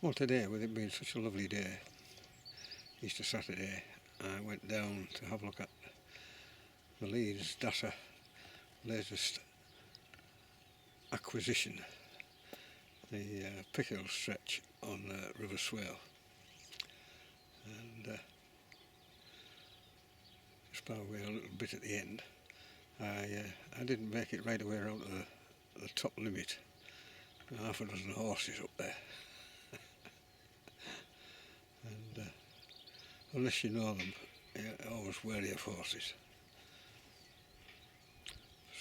Well, today, with it being such a lovely day, Easter Saturday, I went down to have a look at the Leeds DASA latest acquisition, the Pickhill stretch on River Swale. And just by the way, a little bit at the end, I didn't make it right away around to the top limit. Half a dozen horses up there. And unless you know them, you're always wary of horses.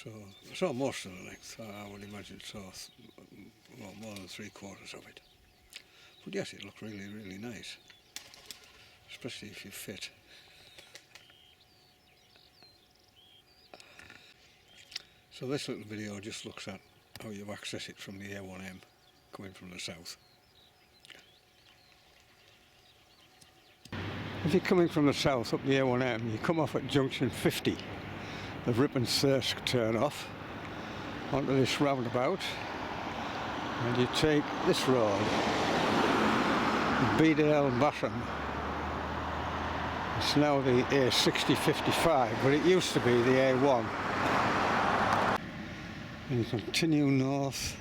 So I saw most of the length. I would imagine saw more than 3/4 of it. But yes, it looked really, really nice, especially if you're fit. So this little video just looks at how you access it from the A1M coming from the south. If you're coming from the south up the A1M, you come off at junction 50, the Rip and Thirsk turn off, onto this roundabout, and you take this road, Beedale Basham. It's now the A6055, but it used to be the A1. And you continue north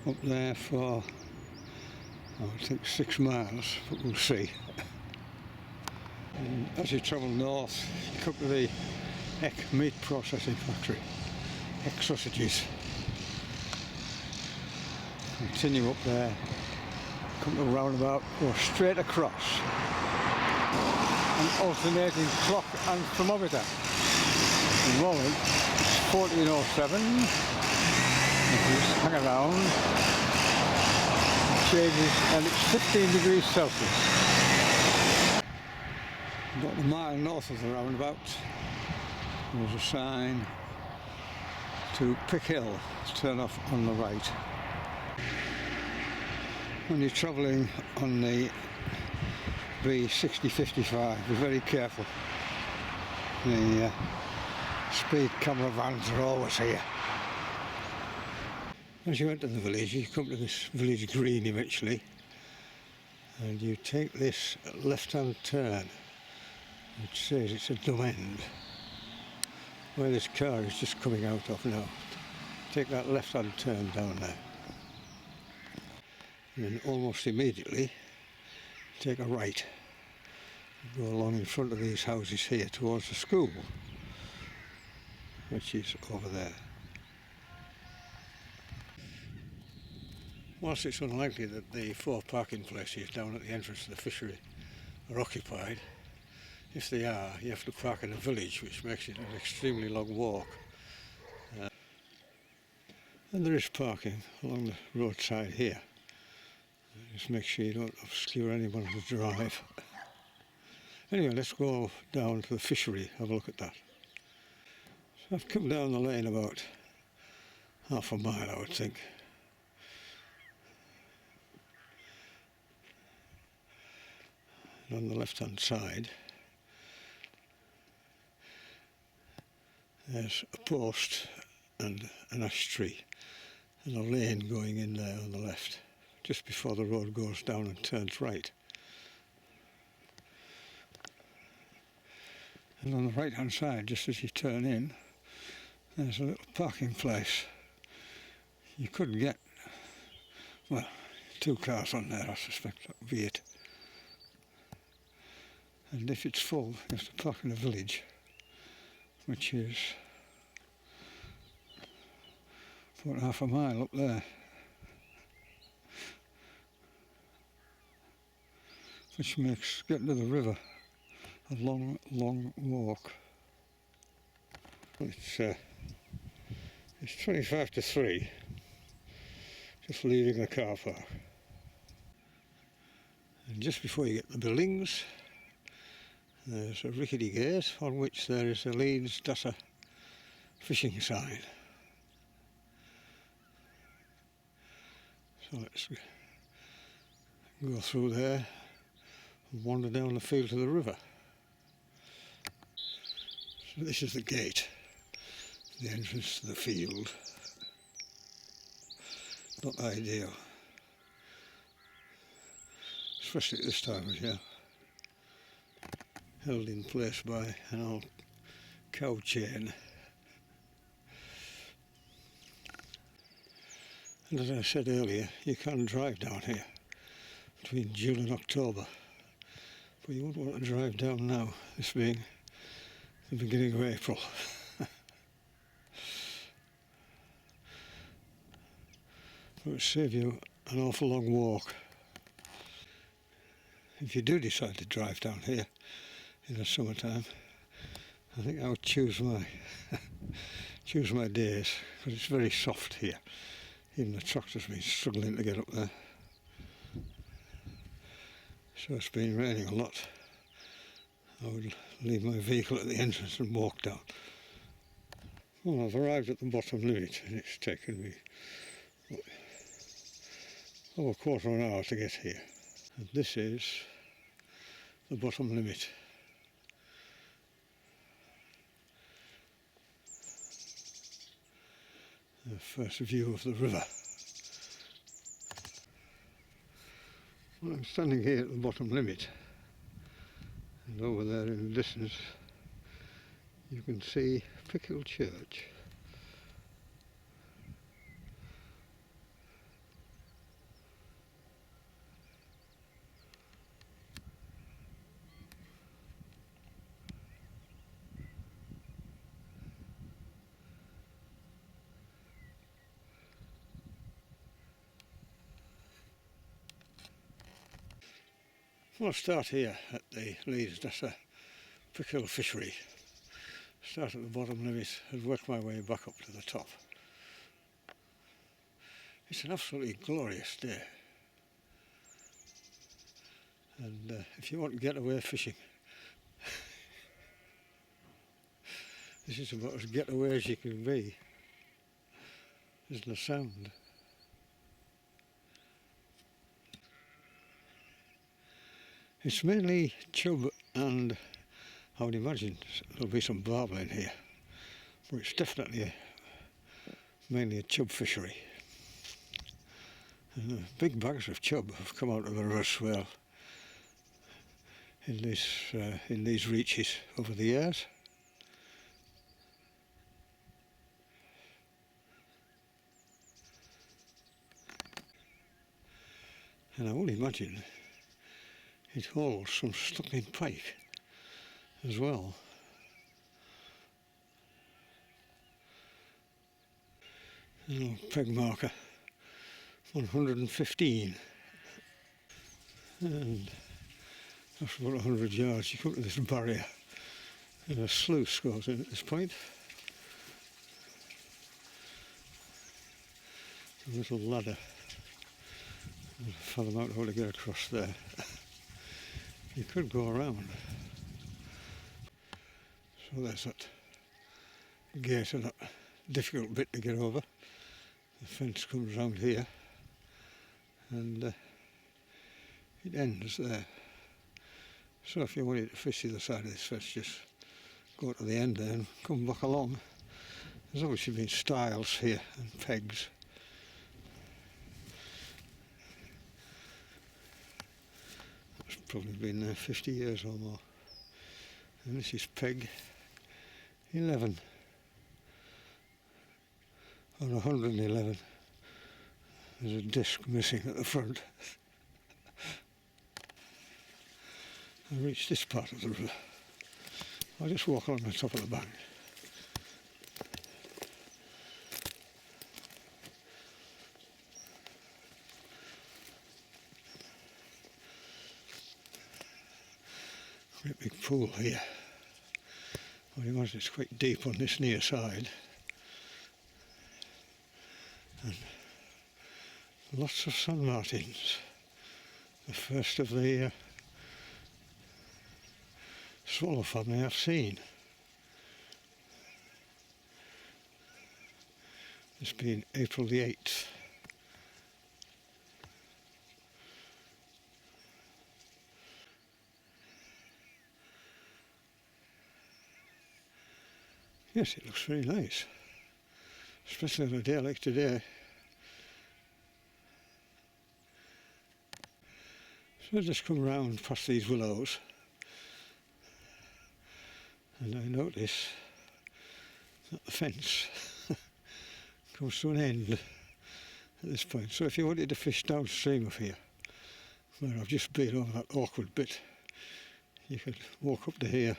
up there for, I think 6 miles, but we'll see. And as you travel north, you come to the Eck meat processing factory, Eck sausages. Continue up there, come to a roundabout, go straight across. An alternating clock and thermometer. At the moment, it's 14:07. Just hang around, changes, and it's 15 degrees Celsius. About a mile north of the roundabout, there's a sign to Pickhill, turn off on the right. When you're travelling on the B6055, be very careful. The speed camera vans are always here. As you enter the village, you come to this village green eventually, and you take this left-hand turn, which says it's a dumb end, where this car is just coming out of now. Take that left-hand turn down there, and then almost immediately take a right, go along in front of these houses here towards the school, which is over there. Whilst it's unlikely that the 4 parking places down at the entrance to the fishery are occupied, if they are, you have to park in a village, which makes it an extremely long walk. And there is parking along the roadside here. Just make sure you don't obscure anyone's drive. Anyway, let's go down to the fishery, have a look at that. So I've come down the lane about half a mile, I would think. And on the left-hand side, there's a post and an ash tree and a lane going in there on the left, just before the road goes down and turns right. And on the right-hand side, just as you turn in, there's a little parking place. You could get, well, 2 cars on there, I suspect that would be it. And if it's full, you have to park in a village, which is about half a mile up there. Which makes getting to the river a long, long walk. It's 25 to 3, just leaving the car park. And just before you get to the buildings, there's a rickety gate on which there is a Leeds DASA fishing sign. So let's go through there and wander down the field to the river. So this is the gate, the entrance to the field. Not ideal. especially at this time of year, held in place by an old cow chain. And as I said earlier, you can drive down here between June and October, but you won't want to drive down now, this being the beginning of April. It would save you an awful long walk. If you do decide to drive down here in the summertime, I think I would choose my days, because it's very soft here. Even the tractor's been struggling to get up there. So it's been raining a lot. I would leave my vehicle at the entrance and walk down. Well, I've arrived at the bottom limit and it's taken me over a quarter of an hour to get here. And this is the bottom limit. The first view of the river. Well, I'm standing here at the bottom limit, and over there in the distance you can see Pickhill Church. I'll start here at the Leeds DASA Pickhill fishery. Start at the bottom limit and work my way back up to the top. It's an absolutely glorious day, and if you want to get away fishing, this is about as get away as you can be. Isn't the sound? It's mainly chub, and I would imagine there'll be some barbel in here, but it's definitely mainly a chub fishery. And big bags of chub have come out of the river Swale in these reaches over the years. And I would imagine it holds some stuck-in pike as well. Peg marker 115, and after about 100 yards you come to this barrier and a sluice goes in at this point. A little ladder. I'll fathom out how to get across there. You could go around. So there's that gate and that difficult bit to get over. The fence comes round here and it ends there. So if you wanted to fish the other side of this fence, just go to the end there and come back along. There's obviously been stiles here and pegs. It's probably been there 50 years or more. And this is peg 11 or 111. There's a disc missing at the front. I reached this part of the river. I'll just walk along the top of the bank. Great big pool here. I imagine it's quite deep on this near side. And lots of sun martins. The first of the swallow family I've seen. It's been April the 8th. Yes, it looks very nice, especially on a day like today. So I just come round past these willows and I notice that the fence comes to an end at this point. So if you wanted to fish downstream of here, where I've just been over that awkward bit, you could walk up to here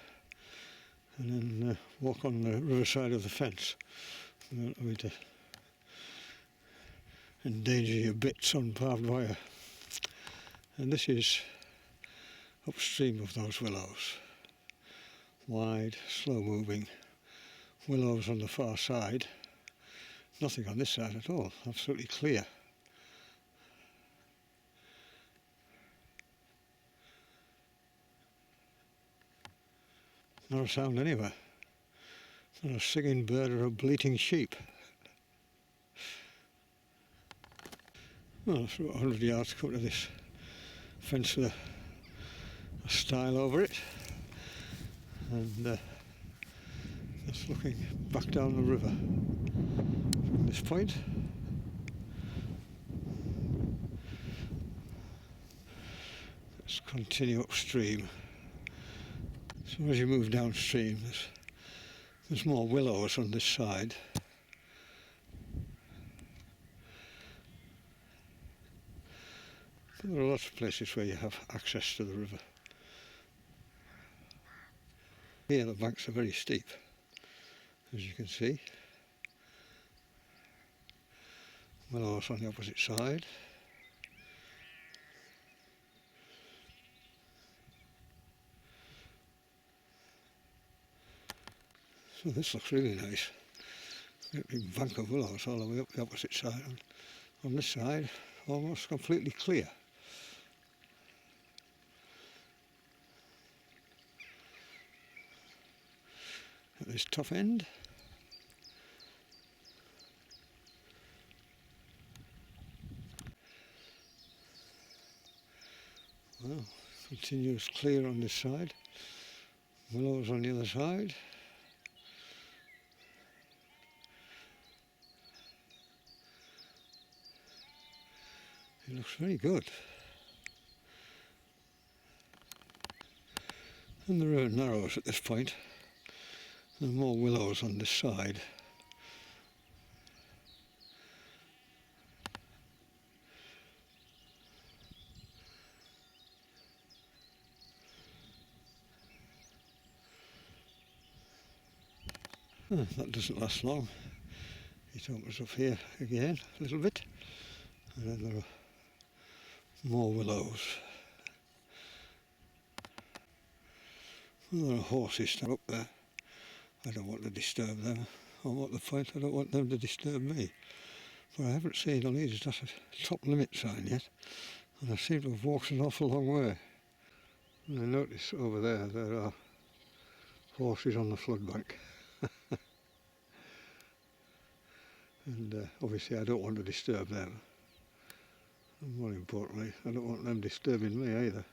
and then walk on the riverside of the fence without having to endanger your bits on barbed wire. And this is upstream of those willows. Wide, slow moving willows on the far side. Nothing on this side at all, absolutely clear. Not a sound anywhere. Not a singing bird or a bleating sheep. Well, it's about 100 yards to come to this fence with a stile over it. And just looking back down the river from this point. Let's continue upstream. So as you move downstream, there's more willows on this side. But there are lots of places where you have access to the river. Here the banks are very steep, as you can see. Willows on the opposite side. So this looks really nice. A big bank of willows all the way up the opposite side. And on this side, almost completely clear. At this top end, well, continuous clear on this side. Willows on the other side. It looks very good. And the river narrows at this point. There are more willows on this side. That doesn't last long. It opens up here again a little bit, and then there are more willows. Well, there are horses stuck up there. I don't want to disturb them. On what the point, I don't want them to disturb me. But I haven't seen on these DASA top limit sign yet, and I seem to have walked an awful long way. And I notice over there are horses on the flood bank. And obviously I don't want to disturb them. And more importantly, I don't want them disturbing me either.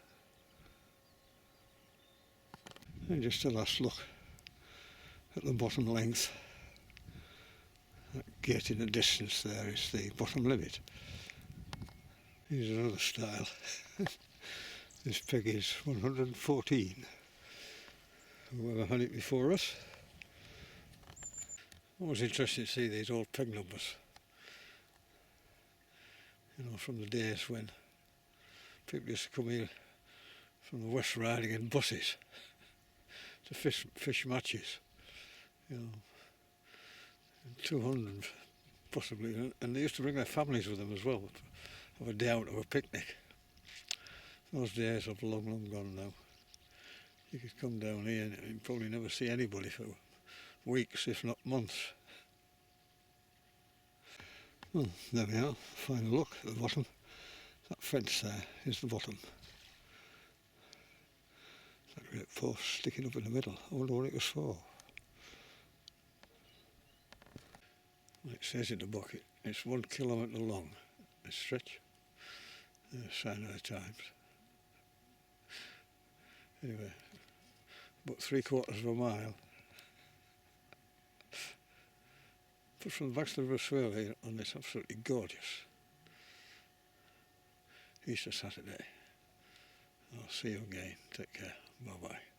And just a last look at the bottom length. That gate in the distance there is the bottom limit. Here's another style. This pig is 114. Whoever had it before us. I was interested to see these old peg numbers. You know, from the days when people used to come here from the West Riding in buses to fish matches. You know, 200 possibly, and they used to bring their families with them as well, have a day out of a picnic. Those days have long, long gone now. You could come down here and you'd probably never see anybody for weeks, if not months. Well, there we are, final look at the bottom. That fence there is the bottom. That great post sticking up in the middle. I wonder what it was for. It says in the book it's 1 kilometre long, this stretch. Sign of the times. Anyway, about 3/4 of a mile. But from the banks of the river Swale here on this absolutely gorgeous Easter Saturday. I'll see you again. Take care. Bye bye.